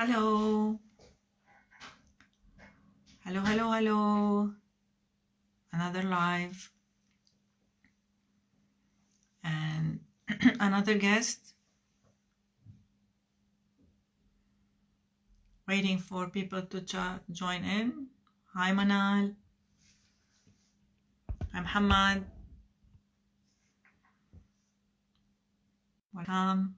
Hello. Hello, hello, hello. Another live and another guest. Waiting for people to join in. Hi, Manal. Hi, Muhammad. Welcome.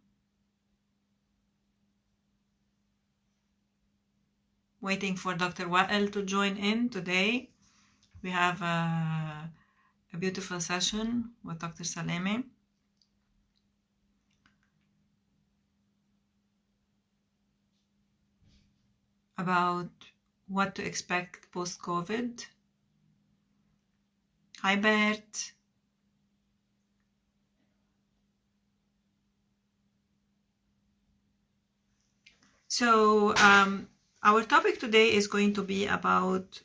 Waiting for Dr. Wael to join in today. We have a beautiful session with Dr. Saleme. About what to expect post-COVID. Hi, Bert. So our topic today is going to be about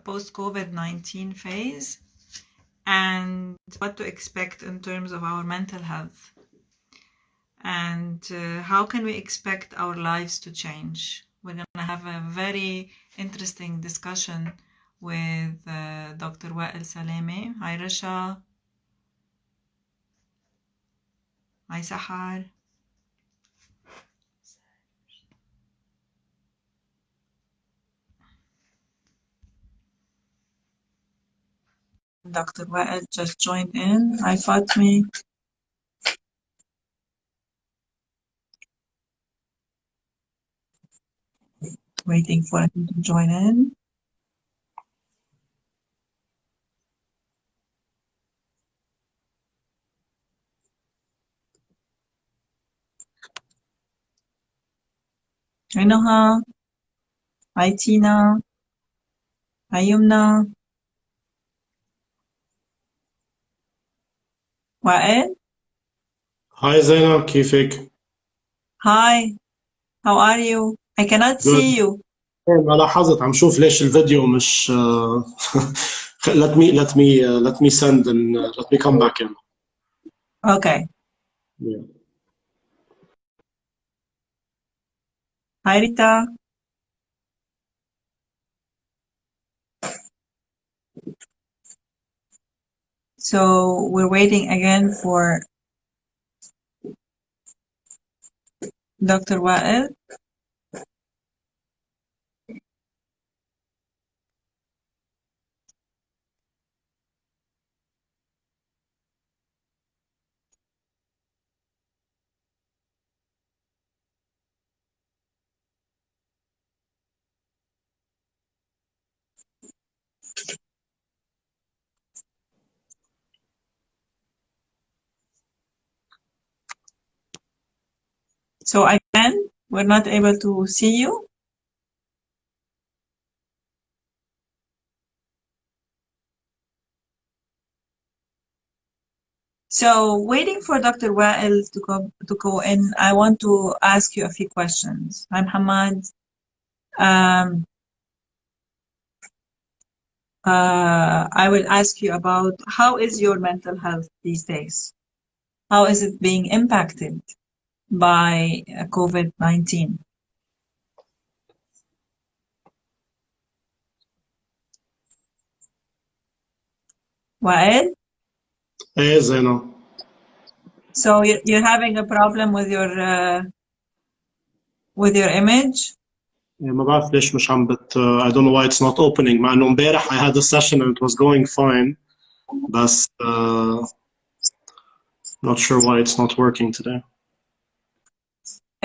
post-COVID-19 phase and what to expect in terms of our mental health and how can we expect our lives to change. We're going to have a very interesting discussion with Dr. Wael Saleme. Hi, Rasha. Hi, Sahar. Dr. Wael just joined in. Hi, Fatmi. Waiting for him to join in. Hi, Noha. Hi, Tina. Hi, Yumna. Wael. Hi Zainab, كيفك؟ Hi. How are you? I cannot Good. see you. ما لاحظت عم شوف ليش الفيديو مش let me send and let me come back in. Okay. Yeah. Hi, Rita. So we're waiting again for Dr. Wael. So again, we're not able to see you. So waiting for Dr. Wael to go in, I want to ask you a few questions. Hi, Muhammad. I will ask you about how is your mental health these days? How is it being impacted by COVID-19? Wael? ايه زينب. So you're having a problem with your image? ما بعرف ليش مش عم I don't know why it's not opening مع انه امبارح I had a session and it was going fine بس not sure why it's not working today.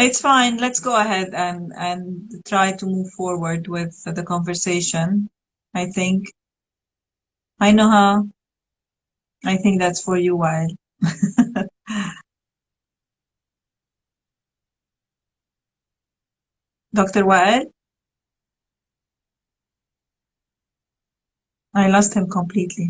It's fine. Let's go ahead and try to move forward with the conversation. I think. Hi, Noha. I think that's for you, Wael. Dr. Wael? I lost him completely.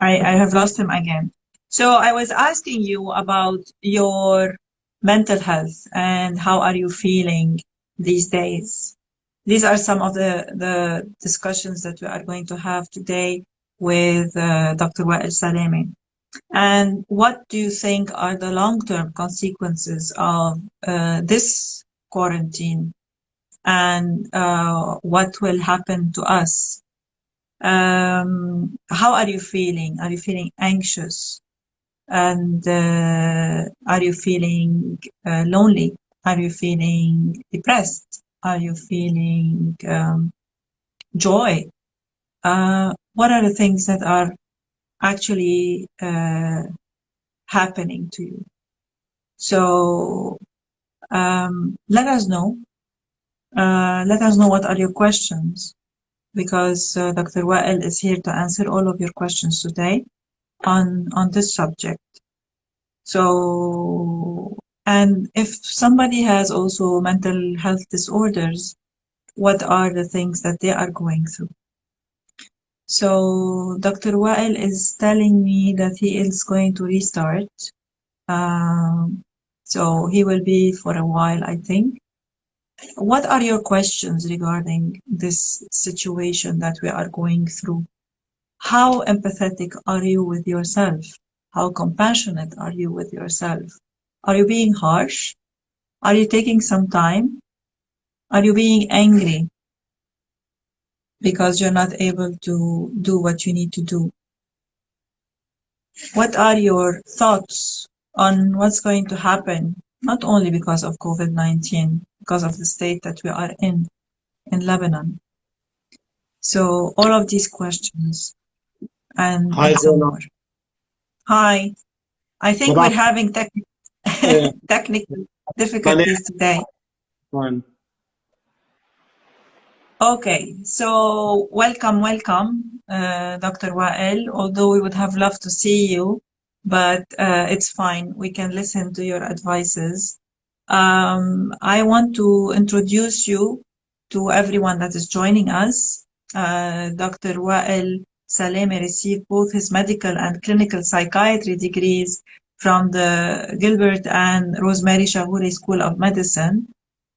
I have lost him again. So I was asking you about your mental health and how are you feeling these days? These are some of the discussions that we are going to have today. with Dr. Wael Salemi. And what do you think are the long-term consequences of this quarantine, and what will happen to us? How are you feeling? Are you feeling anxious? And are you feeling lonely? Are you feeling depressed? Are you feeling joy? What are the things that are actually happening to you? So let us know. Let us know what are your questions, because Dr. Wael is here to answer all of your questions today on this subject. So, and if somebody has also mental health disorders, what are the things that they are going through? So Dr. Wael is telling me that he is going to restart. So he will be for a while, I think. What are your questions regarding this situation that we are going through? How empathetic are you with yourself? How compassionate are you with yourself? Are you being harsh? Are you taking some time? Are you being angry because you're not able to do what you need to do? What are your thoughts on what's going to happen, not only because of COVID-19, because of the state that we are in Lebanon? So all of these questions and Hi, some Zainab. more. Hi. I think we're having technical difficulties today. Fine. Okay, so welcome, Dr. Wael. Although we would have loved to see you, but it's fine. We can listen to your advices. I want to introduce you to everyone that is joining us. Dr. Wael Salemi received both his medical and clinical psychiatry degrees from the Gilbert and Rosemary Shahouri School of Medicine.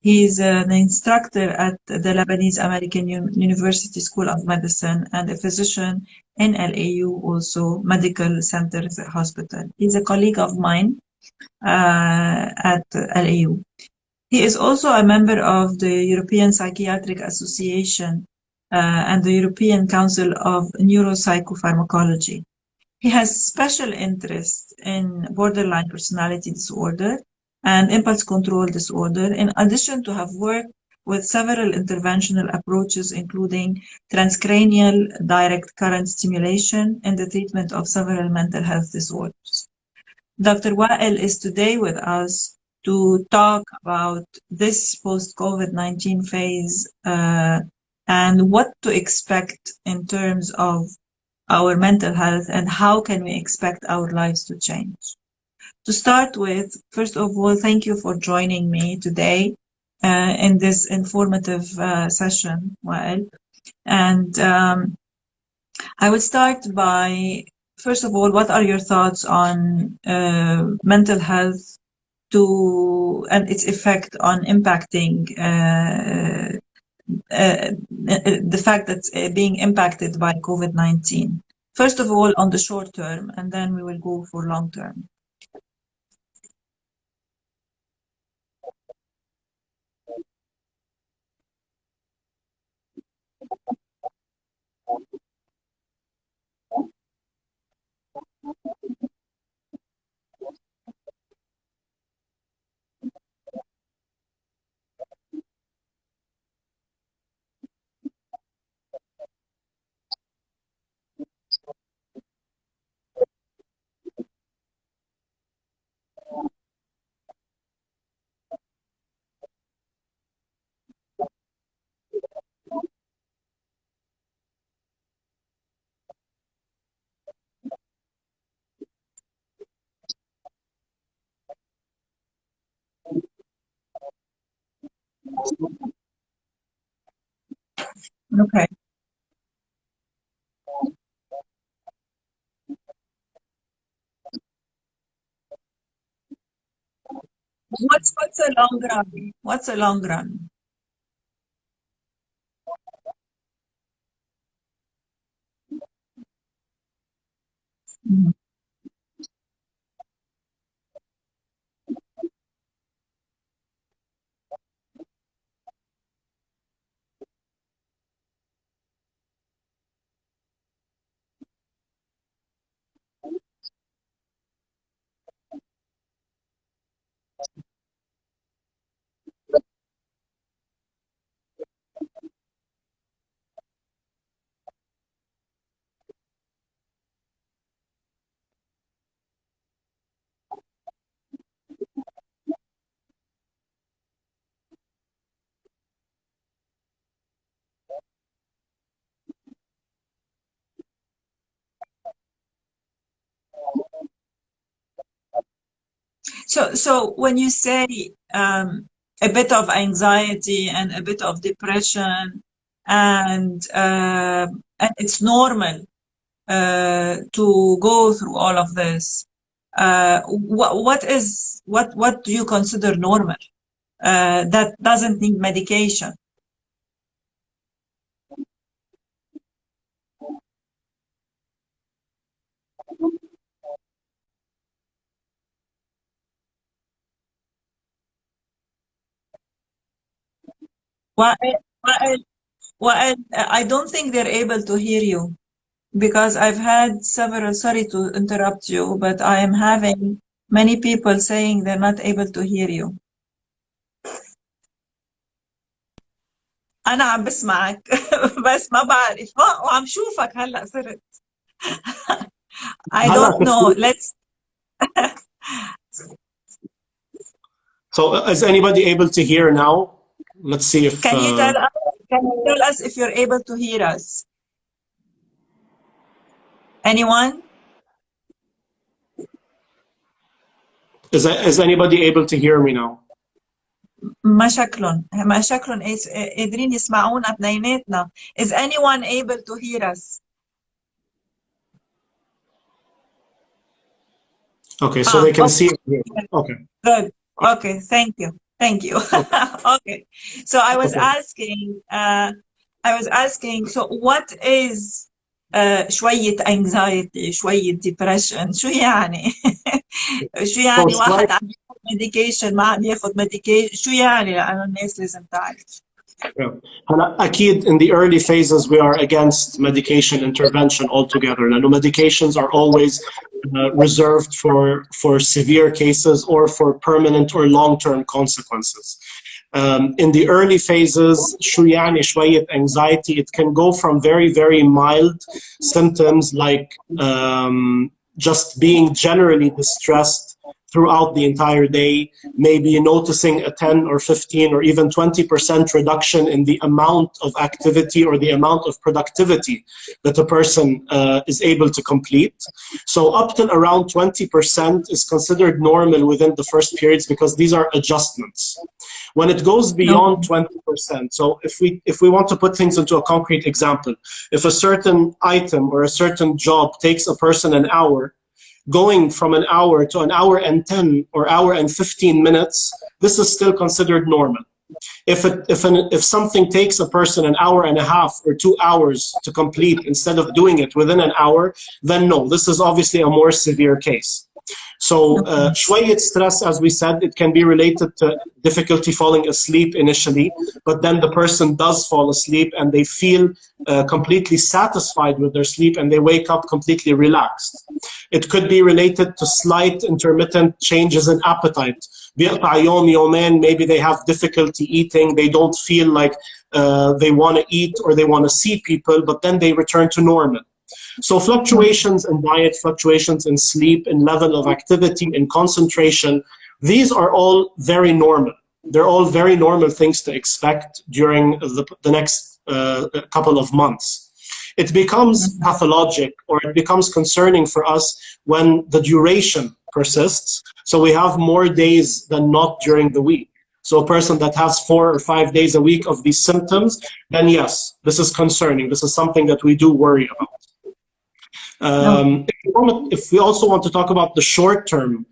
He's an instructor at the Lebanese American University School of Medicine and a physician in LAU, also Medical Center Hospital. He's a colleague of mine at LAU. He is also a member of the European Psychiatric Association and the European Council of Neuropsychopharmacology. He has special interest in borderline personality disorder and impulse control disorder, in addition to have worked with several interventional approaches, including transcranial direct current stimulation in the treatment of several mental health disorders. Dr. Wael is today with us to talk about this post-COVID-19 phase and what to expect in terms of our mental health and how can we expect our lives to change. To start with, first of all, thank you for joining me today in this informative session, Wael. And I would start by, first of all, what are your thoughts on mental health and its effect on impacting the fact that being impacted by COVID-19? First of all, on the short term, and then we will go for long term. Okay. What's a long run? What's a long run? Mhm. So when you say a bit of anxiety and a bit of depression, and it's normal to go through all of this, what do you consider normal that doesn't need medication? Well, I don't think they're able to hear you because I've had several, sorry to interrupt you, but I am having many people saying they're not able to hear you. أنا عم بسمعك بس ما بعرف وعم شوفك هلأ صرت. I don't know. Let's. So is anybody able to hear now? Let's see if... Can you tell us if you're able to hear us? Anyone? Is anybody able to hear me now? ما شكلهم قادرين يسمعونا اثنيناتنا. Is anyone able to hear us? Okay, so they can okay. see it. Okay. Good. Okay, thank you. Thank you. Okay. So I was asking, so what is شوية anxiety, شوية depression, شو يعني؟ شو يعني واحد عم ياخذ medication ما عم ياخذ medication، شو يعني لأنه الناس لازم تعرف. Akid, in the early phases, we are against medication intervention altogether. Now, medications are always reserved for severe cases or for permanent or long-term consequences. In the early phases, شوية شوية anxiety, it can go from very, very mild symptoms like just being generally distressed throughout the entire day, maybe noticing a 10 or 15 or even 20% reduction in the amount of activity or the amount of productivity that a person is able to complete. So up till around 20% is considered normal within the first periods because these are adjustments. When it goes beyond 20%, so if we want to put things into a concrete example, if a certain item or a certain job takes a person an hour, going from an hour to an hour and 10 or hour and 15 minutes, this is still considered normal. If something takes a person an hour and a half or 2 hours to complete instead of doing it within an hour, then no, this is obviously a more severe case. So شوية stress, as we said, it can be related to difficulty falling asleep initially, but then the person does fall asleep and they feel completely satisfied with their sleep and they wake up completely relaxed. It could be related to slight intermittent changes in appetite. بيقطع يوم يومين, maybe they have difficulty eating, they don't feel like they want to eat or they want to see people, but then they return to normal. So fluctuations in diet, fluctuations in sleep, in level of activity, in concentration, these are all very normal. They're all very normal things to expect during the next couple of months. It becomes pathologic or it becomes concerning for us when the duration persists. So we have more days than not during the week. So a person that has 4 or 5 days a week of these symptoms, then yes, this is concerning. This is something that we do worry about. If we also want to talk about the short-term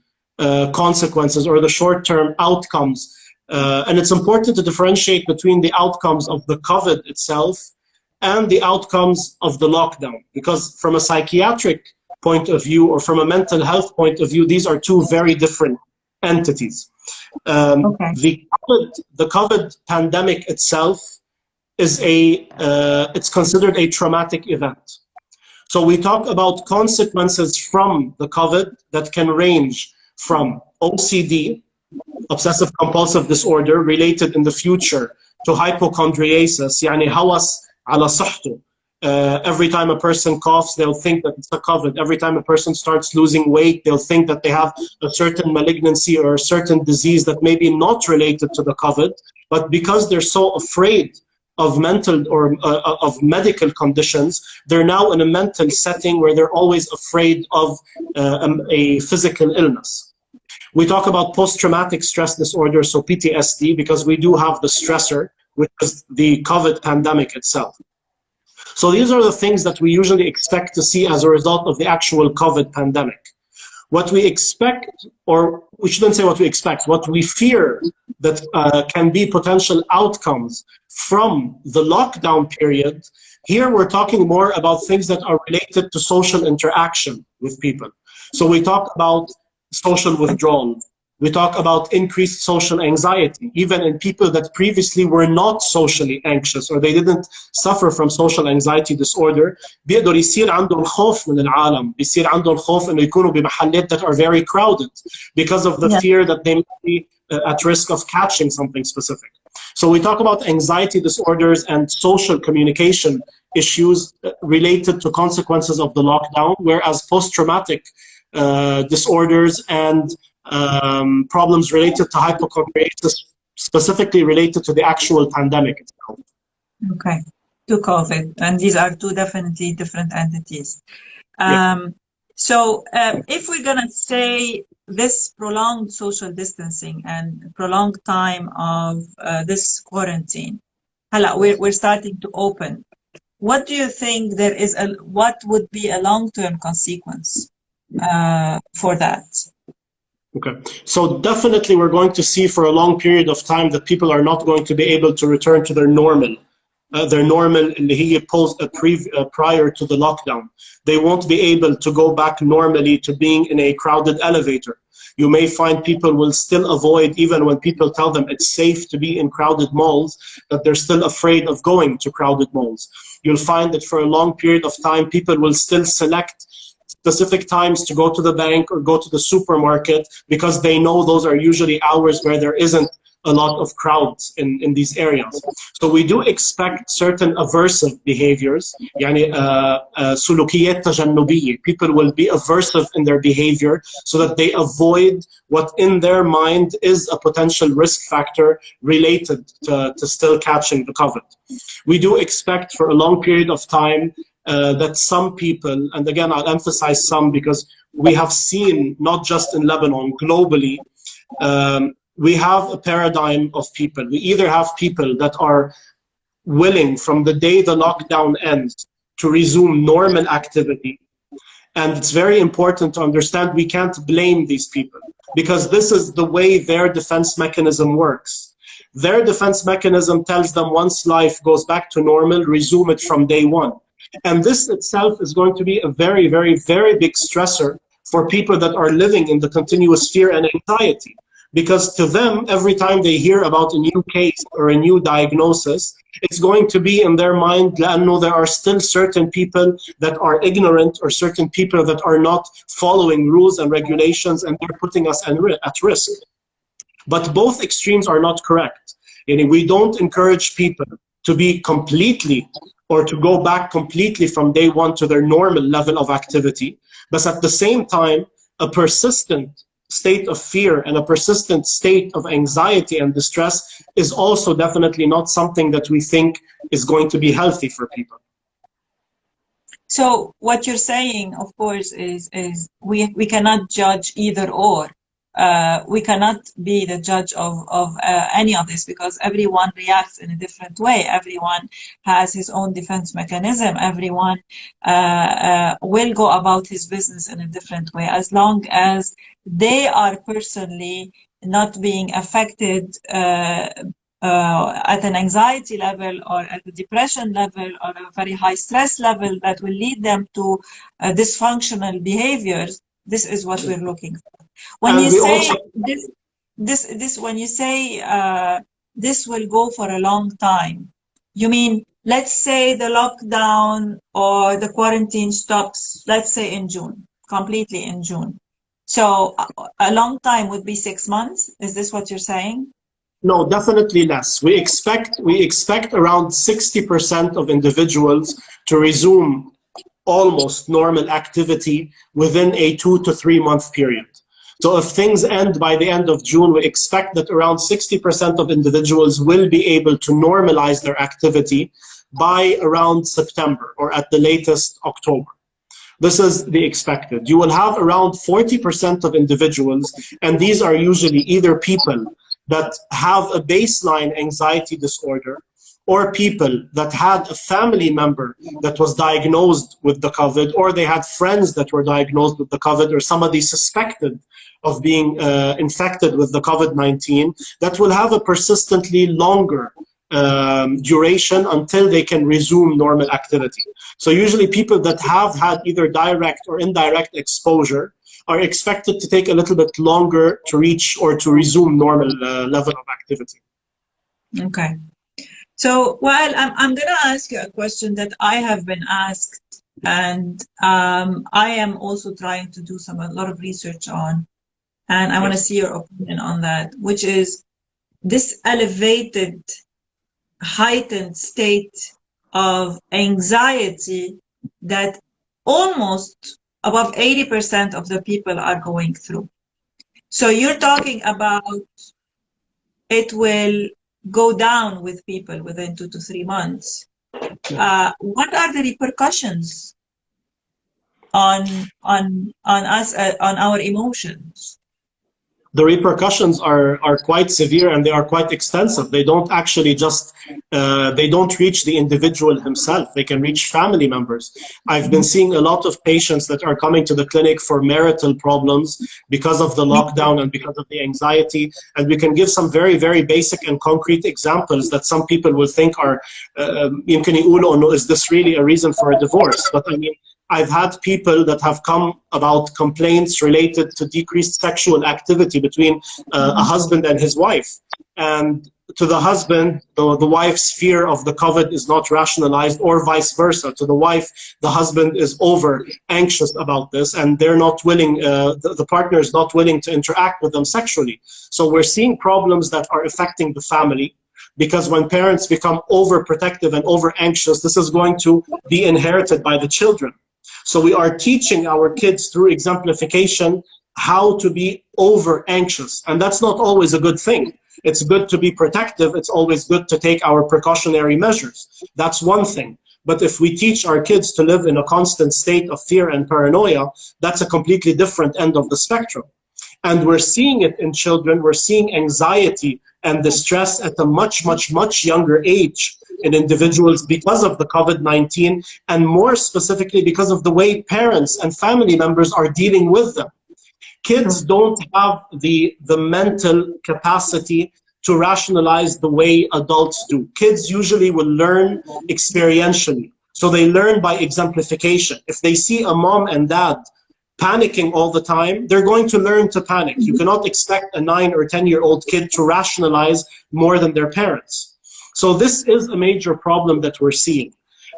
consequences or the short-term outcomes, and it's important to differentiate between the outcomes of the COVID itself and the outcomes of the lockdown, because from a psychiatric point of view or from a mental health point of view, these are two very different entities. Okay. The COVID pandemic itself is it's considered a traumatic event. So we talk about consequences from the COVID that can range from OCD, obsessive compulsive disorder, related in the future to hypochondriasis, يعني هوس على صحته. Every time a person coughs, they'll think that it's a COVID. Every time a person starts losing weight, they'll think that they have a certain malignancy or a certain disease that may be not related to the COVID, but because they're so afraid of mental or of medical conditions, they're now in a mental setting where they're always afraid of a physical illness. We talk about post-traumatic stress disorder, so PTSD, because we do have the stressor, which is the COVID pandemic itself. So these are the things that we usually expect to see as a result of the actual COVID pandemic. What we expect, or we shouldn't say what we expect, what we fear that can be potential outcomes from the lockdown period, here we're talking more about things that are related to social interaction with people. So we talk about social withdrawal. We talk about increased social anxiety, even in people that previously were not socially anxious or they didn't suffer from social anxiety disorder. بيقدر يصير عندهم خوف من العالم، بيصير عندهم خوف إنه يكونوا بمحلات that are very crowded because of the fear that they may be at risk of catching something specific. So we talk about anxiety disorders and social communication issues related to consequences of the lockdown, whereas post-traumatic disorders and problems related to hypochondriasis, specifically related to the actual pandemic itself. Okay, to COVID, and these are two definitely different entities. So if we're gonna say this prolonged social distancing and prolonged time of this quarantine, we're starting to open. What do you think what would be a long-term consequence for that? Okay, so definitely we're going to see for a long period of time that people are not going to be able to return to their normal اللي هي prior to the lockdown. They won't be able to go back normally to being in a crowded elevator. You may find people will still avoid, even when people tell them it's safe to be in crowded malls, that they're still afraid of going to crowded malls. You'll find that for a long period of time, people will still select specific times to go to the bank or go to the supermarket because they know those are usually hours where there isn't a lot of crowds in these areas. So we do expect certain aversive behaviors, يعني سلوكيات تجنبية. People will be aversive in their behavior so that they avoid what in their mind is a potential risk factor related to still catching the COVID. We do expect for a long period of time that some people, and again I'll emphasize some because we have seen not just in Lebanon, globally, we have a paradigm of people. We either have people that are willing from the day the lockdown ends to resume normal activity. And it's very important to understand we can't blame these people because this is the way their defense mechanism works. Their defense mechanism tells them once life goes back to normal, resume it from day one. And this itself is going to be a very, very, very big stressor for people that are living in the continuous fear and anxiety. Because to them, every time they hear about a new case or a new diagnosis, it's going to be in their mind, لأنه there are still certain people that are ignorant or certain people that are not following rules and regulations and they're putting us at risk. But both extremes are not correct. We don't encourage people to be completely or to go back completely from day one to their normal level of activity. But at the same time, a persistent state of fear and a persistent state of anxiety and distress is also definitely not something that we think is going to be healthy for people. So what you're saying, of course, is we cannot judge either or. We cannot be the judge of any of this because everyone reacts in a different way. Everyone has his own defense mechanism. Everyone will go about his business in a different way as long as they are personally not being affected at an anxiety level or at a depression level or a very high stress level that will lead them to dysfunctional behaviors, this is what we're looking for. When you say when you say this will go for a long time, you mean, let's say the lockdown or the quarantine stops, let's say in June, completely in June. So a long time would be 6 months. Is this what you're saying? No, definitely less. We expect around 60% of individuals to resume almost normal activity within a 2 to 3 month period. So if things end by the end of June, we expect that around 60% of individuals will be able to normalize their activity by around September or at the latest October. This is the expected. You will have around 40% of individuals, and these are usually either people that have a baseline anxiety disorder or people that had a family member that was diagnosed with the COVID, or they had friends that were diagnosed with the COVID, or somebody suspected of being infected with the COVID-19, that will have a persistently longer duration until they can resume normal activity. So usually people that have had either direct or indirect exposure are expected to take a little bit longer to reach or to resume normal level of activity. Okay. So, well, I'm going to ask you a question that I have been asked, and I am also trying to do a lot of research on, and I want to see your opinion on that, which is this elevated, heightened state of anxiety that almost above 80% of the people are going through. So you're talking about it will go down with people within 2 to 3 months. What are the repercussions on us, on our emotions? The repercussions are quite severe, and they are quite extensive. They don't actually just, they don't reach the individual himself. They can reach family members. I've been seeing a lot of patients that are coming to the clinic for marital problems because of the lockdown and because of the anxiety. And we can give some very, very basic and concrete examples that some people will think are, يمكن يقولوا إنه is this really a reason for a divorce? But I mean, I've had people that have come about complaints related to decreased sexual activity between a husband and his wife. And to the husband, the wife's fear of the COVID is not rationalized, or vice versa. To the wife, the husband is over anxious about this, and they're not willing, the partner is not willing to interact with them sexually. So we're seeing problems that are affecting the family, because when parents become overprotective and over anxious, this is going to be inherited by the children. So we are teaching our kids through exemplification how to be over anxious. And that's not always a good thing. It's good to be protective. It's always good to take our precautionary measures. That's one thing. But if we teach our kids to live in a constant state of fear and paranoia, that's a completely different end of the spectrum. And we're seeing it in children. We're seeing anxiety and distress at a much, much, much younger age in individuals because of the COVID-19, and more specifically because of the way parents and family members are dealing with them. Kids don't have the mental capacity to rationalize the way adults do. Kids usually will learn experientially. So they learn by exemplification. If they see a mom and dad panicking all the time, they're going to learn to panic. You cannot expect a 9 or 10-year-old kid to rationalize more than their parents. So this is a major problem that we're seeing.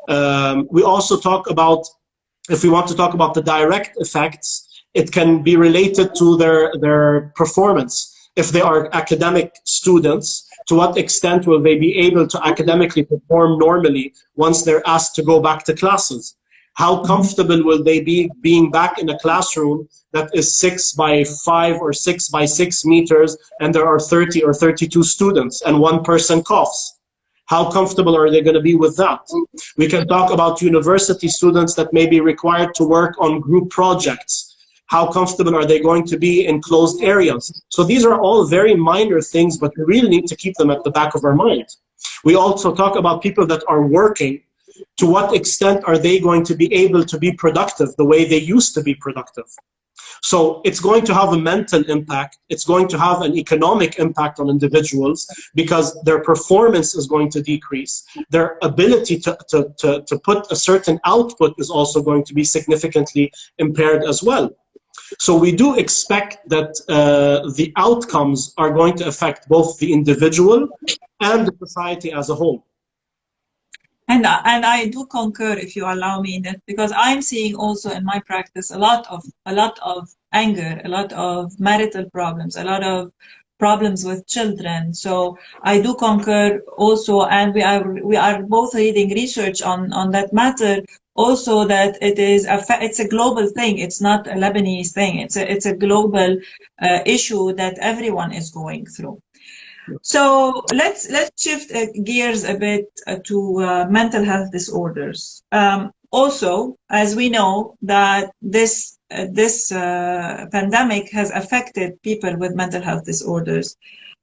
We also talk about, if we want to talk about the direct effects, it can be related to their performance. If they are academic students, to what extent will they be able to academically perform normally once they're asked to go back to classes? How comfortable will they be being back in a classroom that is 6 by 5 or 6 by 6 meters, and there are 30 or 32 students and one person coughs? How comfortable are they going to be with that? We can talk about university students that may be required to work on group projects. How comfortable are they going to be in closed areas? So these are all very minor things, but we really need to keep them at the back of our mind. We also talk about people that are working. To what extent are they going to be able to be productive the way they used to be productive? So it's going to have a mental impact. It's going to have an economic impact on individuals because their performance is going to decrease. Their ability to put a certain output is also going to be significantly impaired as well. So we do expect that the outcomes are going to affect both the individual and the society as a whole. And I do concur, if you allow me, that because I'm seeing also in my practice a lot of anger, a lot of marital problems, a lot of problems with children. So I do concur also, and we are both reading research on that matter. Also, that it's a global thing. It's not a Lebanese thing. It's a global issue that everyone is going through. So let's shift gears a bit to mental health disorders. Also, as we know that this pandemic has affected people with mental health disorders.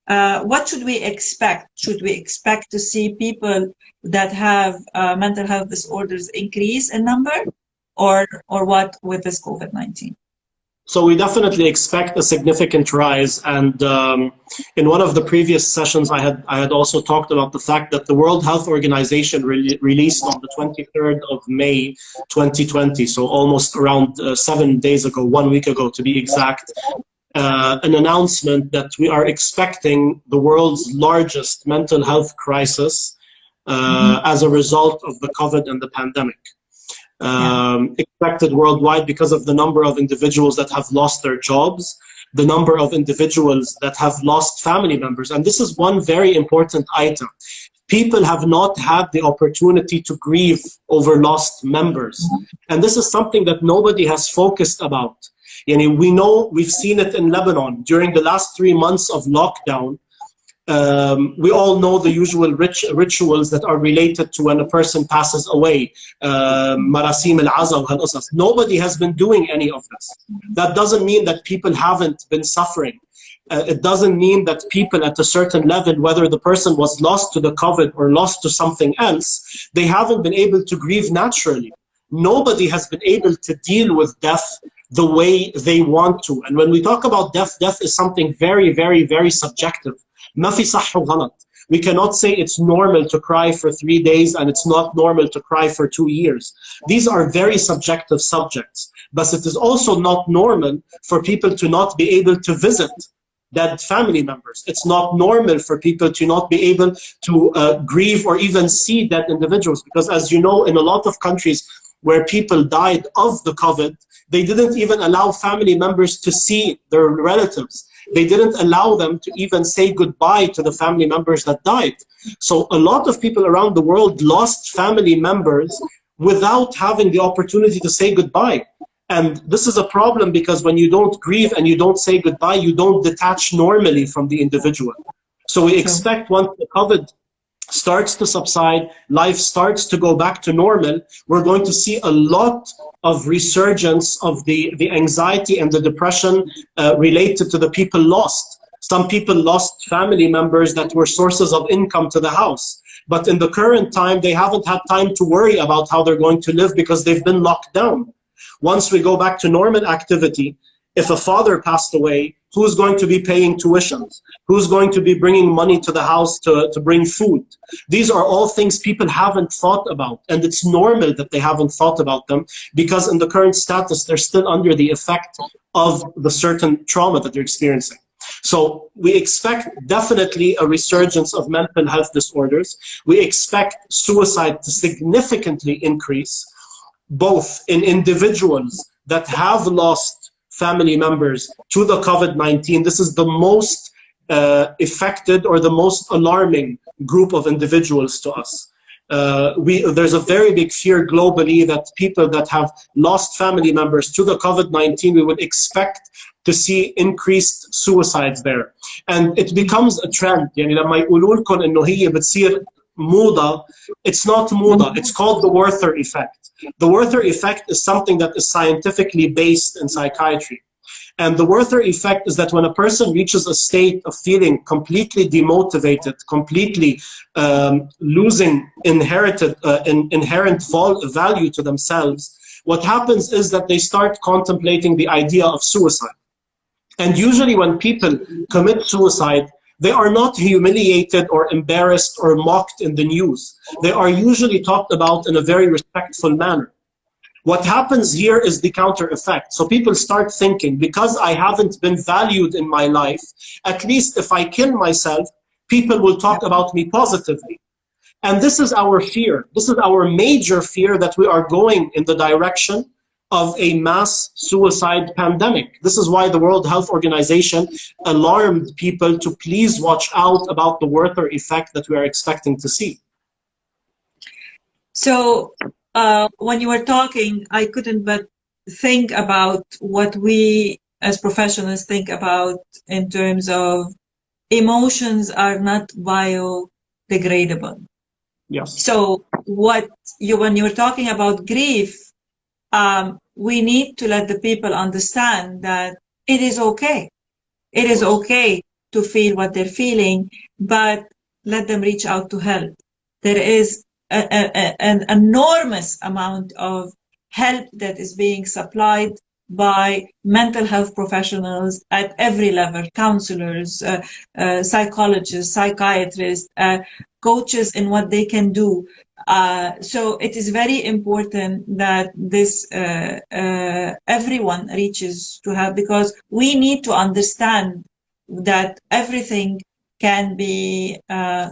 What should we expect? Should we expect to see people that have mental health disorders increase in number, or what with this COVID-19? So we definitely expect a significant rise, and in one of the previous sessions I had also talked about the fact that the World Health Organization released on the 23rd of May 2020, so almost around 7 days ago, 1 week ago to be exact, an announcement that we are expecting the world's largest mental health crisis as a result of the COVID and the pandemic. Expected worldwide because of the number of individuals that have lost their jobs, the number of individuals that have lost family members. And this is one very important item. People have not had the opportunity to grieve over lost members. And this is something that nobody has focused about. We know, we've seen it in Lebanon during the last 3 months of lockdown. We all know the usual rituals that are related to when a person passes away. Marasim al-Aza wa hal-Qasas. Nobody has been doing any of this. That doesn't mean that people haven't been suffering. It doesn't mean that people at a certain level, whether the person was lost to the COVID or lost to something else, they haven't been able to grieve naturally. Nobody has been able to deal with death the way they want to. And when we talk about death, death is something very, very, very subjective. We cannot say it's normal to cry for 3 days and it's not normal to cry for 2 years. These are very subjective subjects. But it is also not normal for people to not be able to visit dead family members. It's not normal for people to not be able to grieve or even see dead individuals. Because as you know, in a lot of countries where people died of the COVID, they didn't even allow family members to see their relatives. They didn't allow them to even say goodbye to the family members that died. So a lot of people around the world lost family members without having the opportunity to say goodbye. And this is a problem because when you don't grieve and you don't say goodbye, you don't detach normally from the individual. So we expect once the COVID starts to subside, life starts to go back to normal, we're going to see a lot of resurgence of the anxiety and the depression related to the people lost. Some people lost family members that were sources of income to the house. But in the current time, they haven't had time to worry about how they're going to live because they've been locked down. Once we go back to normal activity, if a father passed away, who's going to be paying tuitions? Who's going to be bringing money to the house to bring food? These are all things people haven't thought about. And it's normal that they haven't thought about them because in the current status, they're still under the effect of the certain trauma that they're experiencing. So we expect definitely a resurgence of mental health disorders. We expect suicide to significantly increase, both in individuals that have lost family members to the COVID-19. This is the most affected or the most alarming group of individuals to us. There's a very big fear globally that people that have lost family members to the COVID-19, we would expect to see increased suicides there. And it becomes a trend. يعني لما يقولوا لكم إنه هي بتصير موضة, it's not موضة, it's called the Werther effect. The Werther effect is something that is scientifically based in psychiatry. And the Werther effect is that when a person reaches a state of feeling completely demotivated, completely losing inherent value to themselves, what happens is that they start contemplating the idea of suicide. And usually when people commit suicide, they are not humiliated or embarrassed or mocked in the news. They are usually talked about in a very respectful manner. What happens here is the counter effect. So people start thinking, because I haven't been valued in my life, at least if I kill myself, people will talk about me positively. And this is our fear. This is our major fear, that we are going in the direction of a mass suicide pandemic. This is why the World Health Organization alarmed people to please watch out about the Werther effect that we are expecting to see. So when you were talking, I couldn't but think about what we as professionals think about in terms of emotions are not biodegradable. Yes. So when you were talking about grief, we need to let the people understand that it is okay. It is okay to feel what they're feeling, but let them reach out to help. There is an enormous amount of help that is being supplied by mental health professionals at every level, counselors, psychologists, psychiatrists, coaches in what they can do. So it is very important that this everyone reaches to help, because we need to understand that everything can be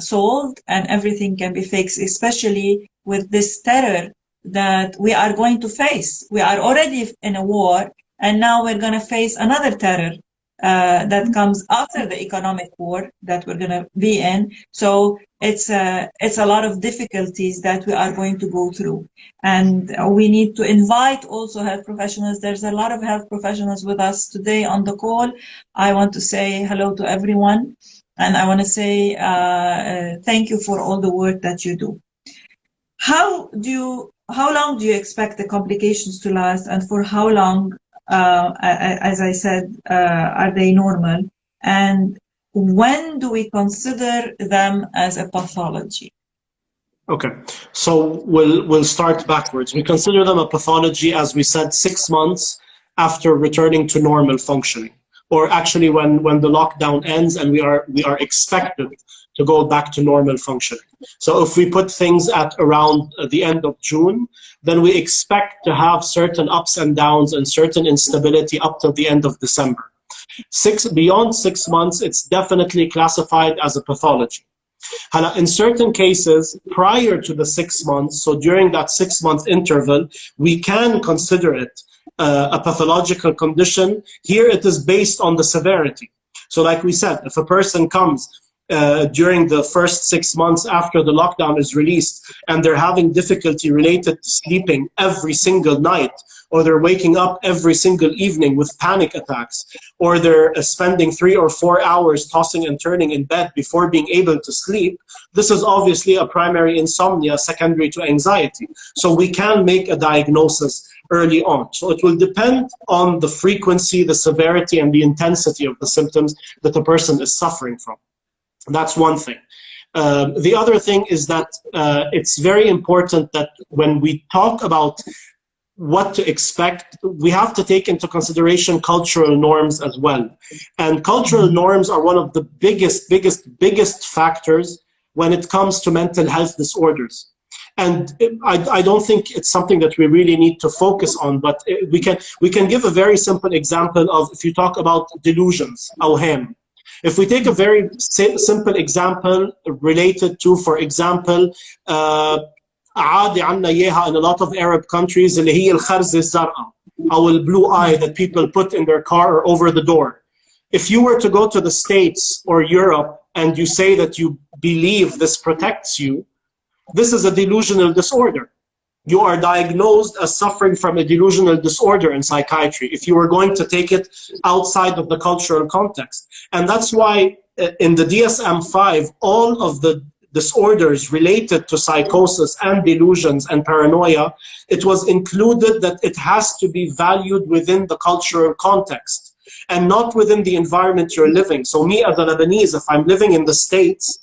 solved and everything can be fixed, especially with this terror that we are going to face. We are already in a war, and now we're going to face another terror that comes after the economic war that we're going to be in. So it's a lot of difficulties that we are going to go through. And we need to invite also health professionals. There's a lot of health professionals with us today on the call. I want to say hello to everyone. And I want to say thank you for all the work that you do. How long do you expect the complications to last, and for how long, as I said, are they normal? And when do we consider them as a pathology? Okay, so we'll start backwards. We consider them a pathology, as we said, 6 months after returning to normal functioning, or actually when the lockdown ends and we are expected to go back to normal functioning. So if we put things at around the end of June, then we expect to have certain ups and downs and certain instability up till the end of December. Beyond 6 months, it's definitely classified as a pathology. In certain cases, prior to the 6 months, so during that 6-month interval, we can consider it a pathological condition. Here it is based on the severity. So like we said, if a person comes during the first 6 months after the lockdown is released and they're having difficulty related to sleeping every single night, or they're waking up every single evening with panic attacks, or they're spending 3 or 4 hours tossing and turning in bed before being able to sleep, this is obviously a primary insomnia secondary to anxiety. So we can make a diagnosis early on. So it will depend on the frequency, the severity, and the intensity of the symptoms that the person is suffering from. That's one thing. The other thing is that it's very important that when we talk about what to expect, we have to take into consideration cultural norms as well. And cultural norms are one of the biggest factors when it comes to mental health disorders. And I don't think it's something that we really need to focus on, but we can give a very simple example of, if you talk about delusions, awham. If we take a very simple example related to, for example, عادي عنا إياها in a lot of Arab countries, اللي هي الخرزة الزرقاء, or blue eye that people put in their car or over the door. If you were to go to the States or Europe and you say that you believe this protects you, this is a delusional disorder. You are diagnosed as suffering from a delusional disorder in psychiatry if you were going to take it outside of the cultural context. And that's why in the DSM-5, all of the disorders related to psychosis and delusions and paranoia, it was included that it has to be valued within the cultural context and not within the environment you're living. So me as a Lebanese, if I'm living in the States,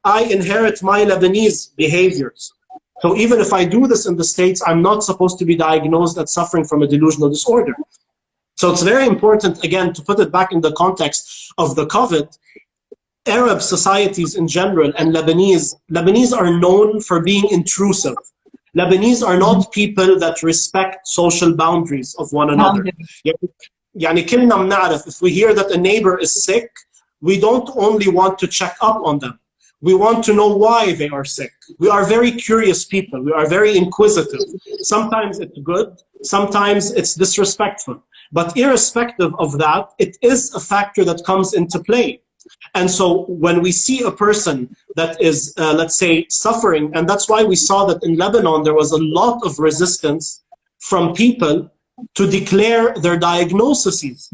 I inherit my Lebanese behaviors. So even if I do this in the States, I'm not supposed to be diagnosed as suffering from a delusional disorder. So it's very important, again, to put it back in the context of the COVID. Arab societies in general and Lebanese are known for being intrusive. Lebanese are not people that respect social boundaries of one another. يعني كلنا بنعرف, if we hear that a neighbor is sick, we don't only want to check up on them. We want to know why they are sick. We are very curious people. We are very inquisitive. Sometimes it's good, sometimes it's disrespectful. But irrespective of that, it is a factor that comes into play. And so when we see a person that is, let's say, suffering, and that's why we saw that in Lebanon there was a lot of resistance from people to declare their diagnoses.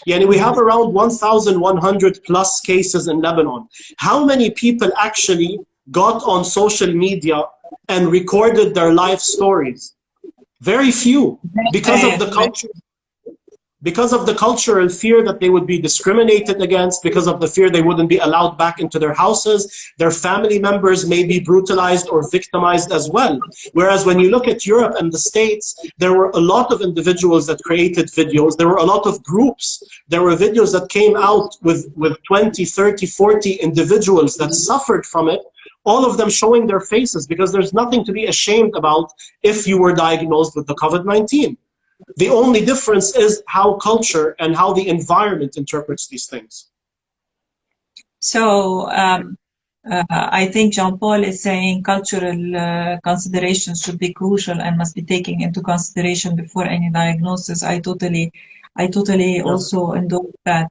Yani we have around 1,100 plus cases in Lebanon. How many people actually got on social media and recorded their life stories? Very few, because of the culture. Because of the cultural fear that they would be discriminated against, because of the fear they wouldn't be allowed back into their houses, their family members may be brutalized or victimized as well. Whereas when you look at Europe and the States, there were a lot of individuals that created videos, there were a lot of groups, there were videos that came out with 20, 30, 40 individuals that suffered from it, all of them showing their faces, because there's nothing to be ashamed about if you were diagnosed with the COVID-19. The only difference is how culture and how the environment interprets these things. So I think Jean-Paul is saying cultural considerations should be crucial and must be taken into consideration before any diagnosis. I totally also endorse that.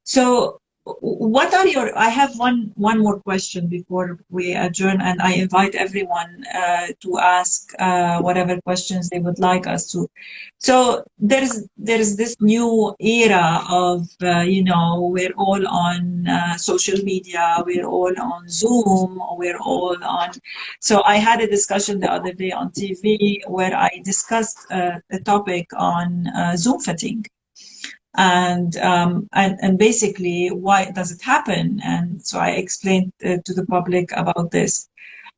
So what are your, I have one more question before we adjourn, and I invite everyone to ask whatever questions they would like us to. So there's this new era of, you know, we're all on social media, we're all on Zoom, we're all on, so I had a discussion the other day on TV where I discussed a topic on Zoom fatigue. And basically, why does it happen? And so I explained to the public about this.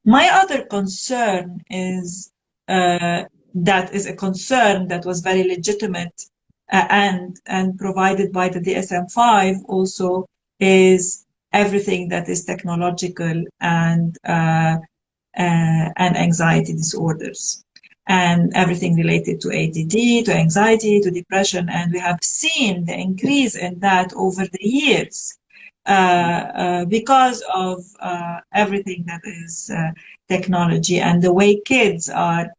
My other concern is that is a concern that was very legitimate and provided by the DSM-5 also, is everything that is technological and anxiety disorders, and everything related to ADD, to anxiety, to depression. And we have seen the increase in that over the years because of everything that is technology and the way kids are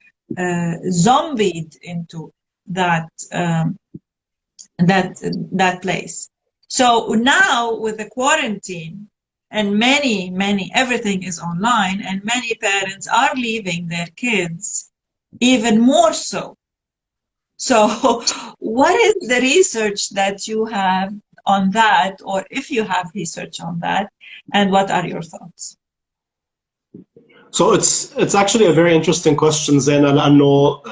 zombied into that, that place. So now with the quarantine, and many, everything is online, and many parents are leaving their kids even more so. So what is the research that you have on that, or if you have research on that, and what are your thoughts? So it's actually a very interesting question, Zaina, لأنه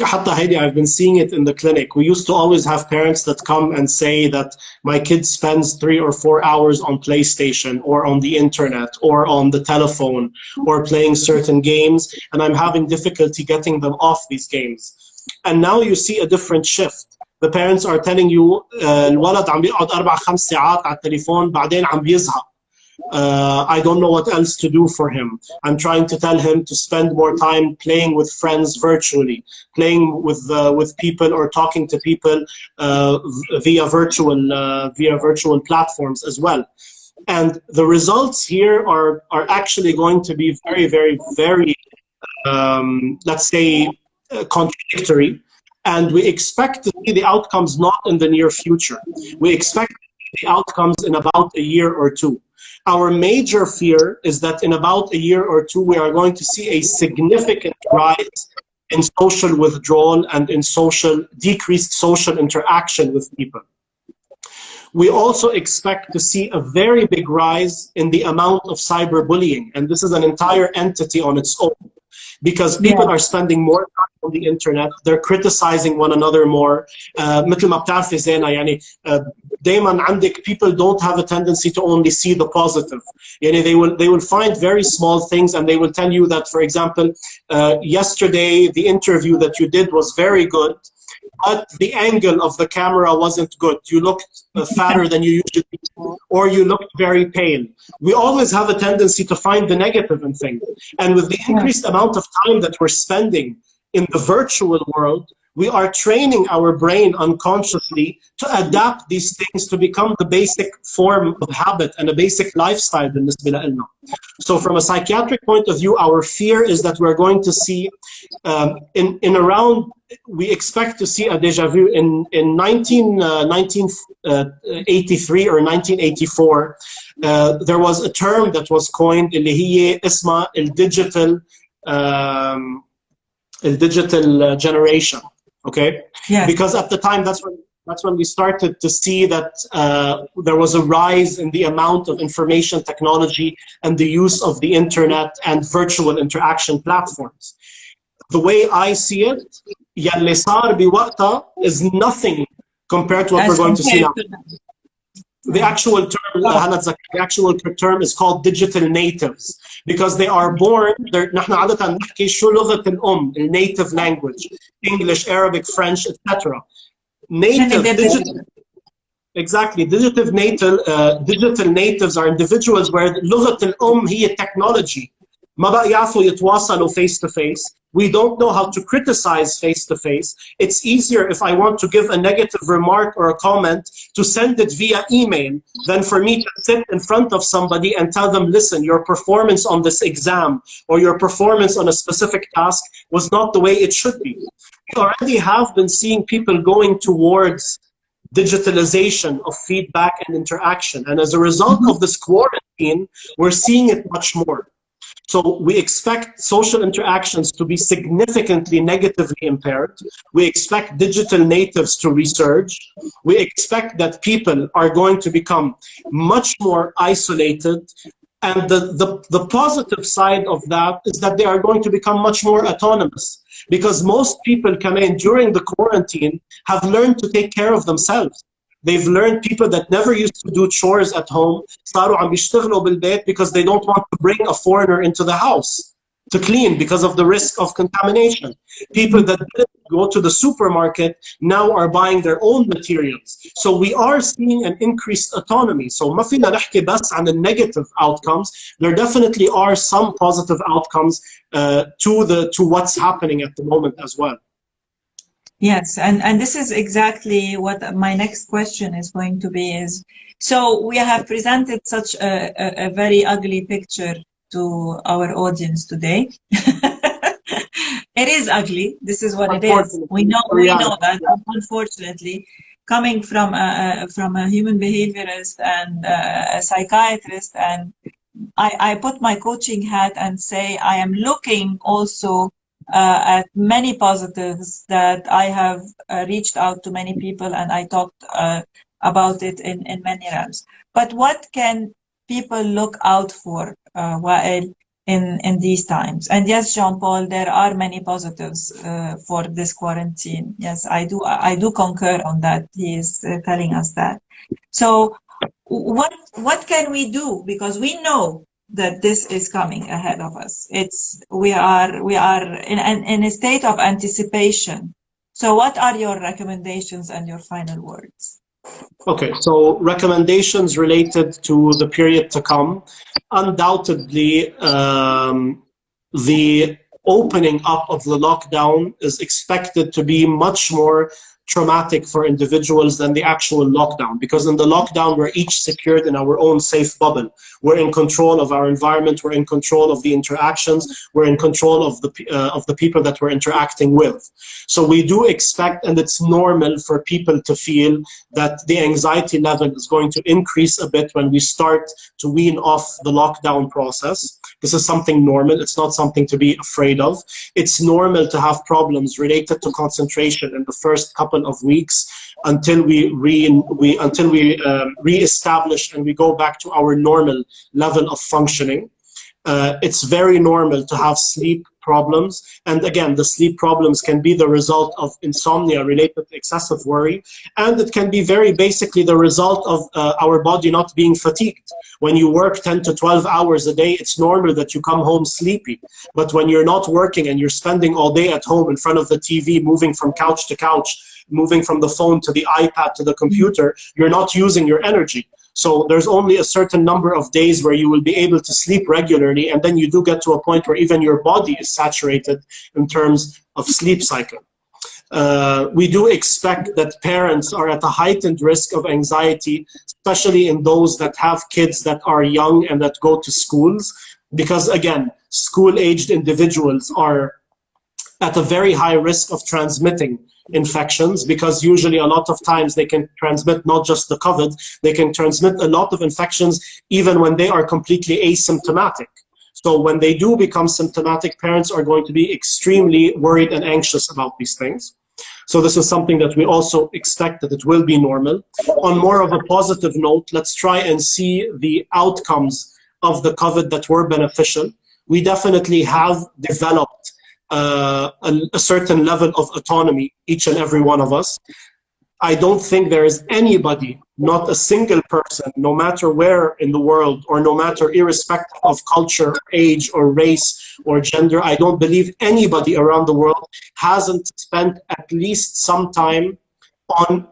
حتى هيدي, I've been seeing it in the clinic. We used to always have parents that come and say that my kid spends 3 or 4 hours on PlayStation or on the internet or on the telephone or playing certain games, and I'm having difficulty getting them off these games. And now you see a different shift. The parents are telling you الولد عم بيقعد 4-5 ساعات على التليفون بعدين عم بيزهق. I don't know what else to do for him. I'm trying to tell him to spend more time playing with friends virtually, playing with people or talking to people via virtual platforms as well. And the results here are actually going to be very let's say contradictory, and we expect to see the outcomes not in the near future. We expect the outcomes in about a year or two. Our major fear is that in about a year or two, we are going to see a significant rise in social withdrawal and in decreased social interaction with people. We also expect to see a very big rise in the amount of cyberbullying, and this is an entire entity on its own, because people are spending more time on the internet, they're criticizing one another more. مثل ما بتعرفي زينة يعني دايما عندك people don't have a tendency to only see the positive. يعني they will find very small things and they will tell you that, for example, yesterday the interview that you did was very good, but the angle of the camera wasn't good. You looked fatter than you usually do, or you looked very pale. We always have a tendency to find the negative in things. And with the increased amount of time that we're spending in the virtual world, we are training our brain unconsciously to adapt these things to become the basic form of habit and a basic lifestyle بالنسبة لنا. So from a psychiatric point of view, our fear is that we're going to see we expect to see a deja vu in 1983 or 1984. There was a term that was coined اللي هي اسمها digital generation. Okay, yeah. Because at the time that's when we started to see that there was a rise in the amount of information technology and the use of the internet and virtual interaction platforms. The way I see it, يلي صار بوقتها is nothing compared to what we're going to see now. The actual term is called digital natives because they are born. نحن عادة نحكي شو لغة الأم, native language, English, Arabic, French, etc. Exactly. Digital natives are individuals where لغة الأم هي technology. ما بقى يعرفوا يتواصلوا face to face. We don't know how to criticize face to face. It's easier if I want to give a negative remark or a comment to send it via email than for me to sit in front of somebody and tell them, listen, your performance on this exam or your performance on a specific task was not the way it should be. We already have been seeing people going towards digitalization of feedback and interaction. And as a result of this quarantine, we're seeing it much more. So we expect social interactions to be significantly negatively impaired. We expect digital natives to resurge. We expect that people are going to become much more isolated. And the positive side of that is that they are going to become much more autonomous, because most people coming in during the quarantine have learned to take care of themselves. They've learned, people that never used to do chores at home صاروا عم بيشتغلوا بالبيت because they don't want to bring a foreigner into the house to clean because of the risk of contamination. People that didn't go to the supermarket now are buying their own materials. So we are seeing an increased autonomy. So ما فينا نحكي بس عن the negative outcomes. There definitely are some positive outcomes to what's happening at the moment as well. Yes, and this is exactly what my next question is going to be is, so we have presented such a very ugly picture to our audience today. It is ugly. This is what it is. We know that, unfortunately, coming from a human behaviorist and a psychiatrist, and I put my coaching hat and say I am looking also at many positives, that I have reached out to many people and I talked about it in many realms. But what can people look out for while in these times? And yes, Jean-Paul, there are many positives for this quarantine. Yes, I do concur on that. He is telling us that. So what can we do? Because we know that this is coming ahead of us. We are in a state of anticipation. So what are your recommendations and your final words? Okay, so recommendations related to the period to come. Undoubtedly, the opening up of the lockdown is expected to be much more traumatic for individuals than the actual lockdown, because in the lockdown we're each secured in our own safe bubble. We're in control of our environment, we're in control of the interactions, we're in control of the people that we're interacting with. So we do expect, and it's normal for people to feel that the anxiety level is going to increase a bit when we start to wean off the lockdown process. This is something normal. It's not something to be afraid of. It's normal to have problems related to concentration in the first couple of weeks until we re-establish and we go back to our normal level of functioning. it's very normal to have sleep problems. And again, the sleep problems can be the result of insomnia related to excessive worry. And it can be very basically the result of our body not being fatigued. When you work 10 to 12 hours a day, it's normal that you come home sleepy. But when you're not working and you're spending all day at home in front of the TV, moving from couch to couch, moving from the phone to the iPad to the computer, you're not using your energy. So there's only a certain number of days where you will be able to sleep regularly, and then you do get to a point where even your body is saturated in terms of sleep cycle. We do expect that parents are at a heightened risk of anxiety, especially in those that have kids that are young and that go to schools, because again, school-aged individuals are at a very high risk of transmitting infections, because usually a lot of times they can transmit not just the COVID, they can transmit a lot of infections even when they are completely asymptomatic. So when they do become symptomatic, parents are going to be extremely worried and anxious about these things. So this is something that we also expect that it will be normal. On more of a positive note, let's try and see the outcomes of the COVID that were beneficial. We definitely have developed a certain level of autonomy, each and every one of us. I don't think there is anybody, not a single person, no matter where in the world, or no matter irrespective of culture, age, or race, or gender, I don't believe anybody around the world hasn't spent at least some time on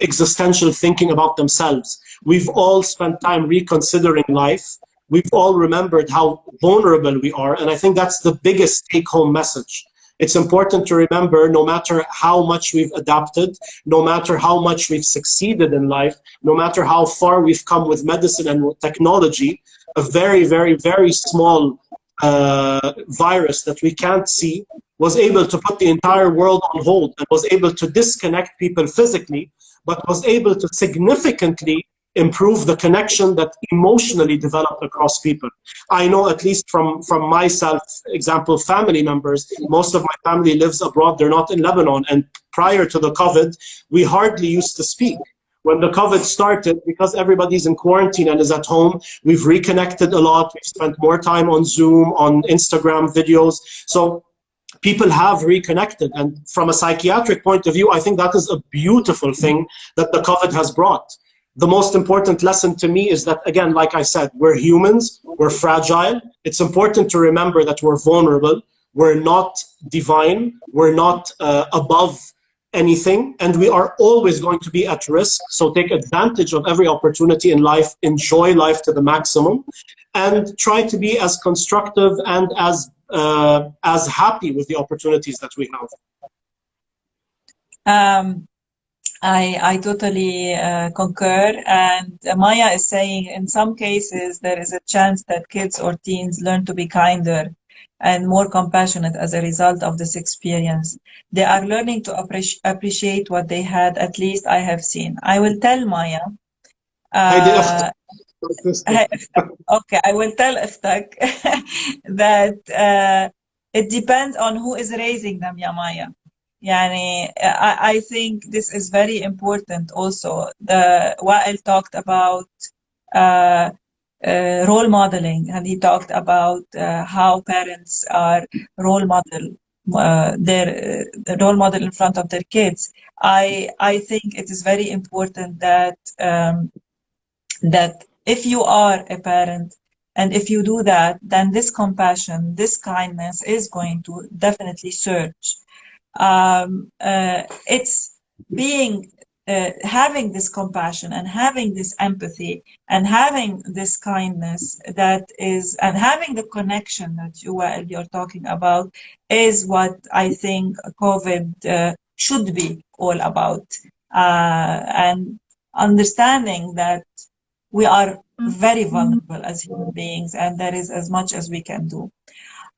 existential thinking about themselves. We've all spent time reconsidering life. We've all remembered how vulnerable we are, and I think that's the biggest take-home message. It's important to remember, no matter how much we've adapted, no matter how much we've succeeded in life, no matter how far we've come with medicine and technology, a very, very, very small virus that we can't see was able to put the entire world on hold and was able to disconnect people physically, but was able to significantly improve the connection that emotionally developed across people. I know, at least from myself, example, family members, most of my family lives abroad, they're not in Lebanon, and prior to the COVID, we hardly used to speak. When the COVID started, because everybody's in quarantine and is at home, we've reconnected a lot, we've spent more time on Zoom, on Instagram videos, so people have reconnected. And from a psychiatric point of view, I think that is a beautiful thing that the COVID has brought. The most important lesson to me is that, again, like I said, we're humans, we're fragile. It's important to remember that we're vulnerable. We're not divine. We're not above anything. And we are always going to be at risk. So take advantage of every opportunity in life, enjoy life to the maximum, and try to be as constructive and as happy with the opportunities that we have. I totally concur, and Maya is saying in some cases there is a chance that kids or teens learn to be kinder and more compassionate as a result of this experience. They are learning to appreciate what they had, at least I have seen. I will tell Maya. Okay, I will tell Iftak that it depends on who is raising them, ya Maya. I think this is very important also. Wael talked about role modeling, and he talked about how parents are role model, their role model in front of their kids. I think it is very important that that if you are a parent and if you do that, then this compassion, this kindness is going to definitely surge. It's being having this compassion and having this empathy and having this kindness that is, and having the connection that you're talking about, is what I think COVID should be all about, and understanding that we are very vulnerable as human beings and there is as much as we can do.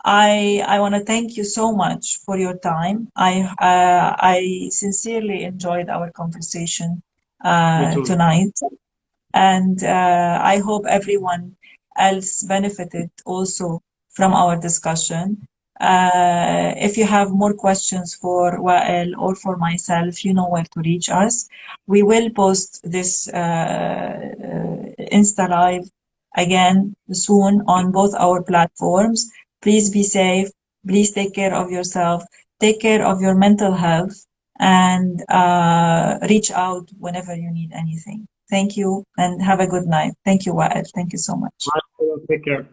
I want to thank you so much for your time. I sincerely enjoyed our conversation tonight, and I hope everyone else benefited also from our discussion. If you have more questions for Wael or for myself, you know where to reach us. We will post this Insta Live again soon on both our platforms. Please be safe. Please take care of yourself. Take care of your mental health, and reach out whenever you need anything. Thank you and have a good night. Thank you, Wael. Thank you so much. Take care.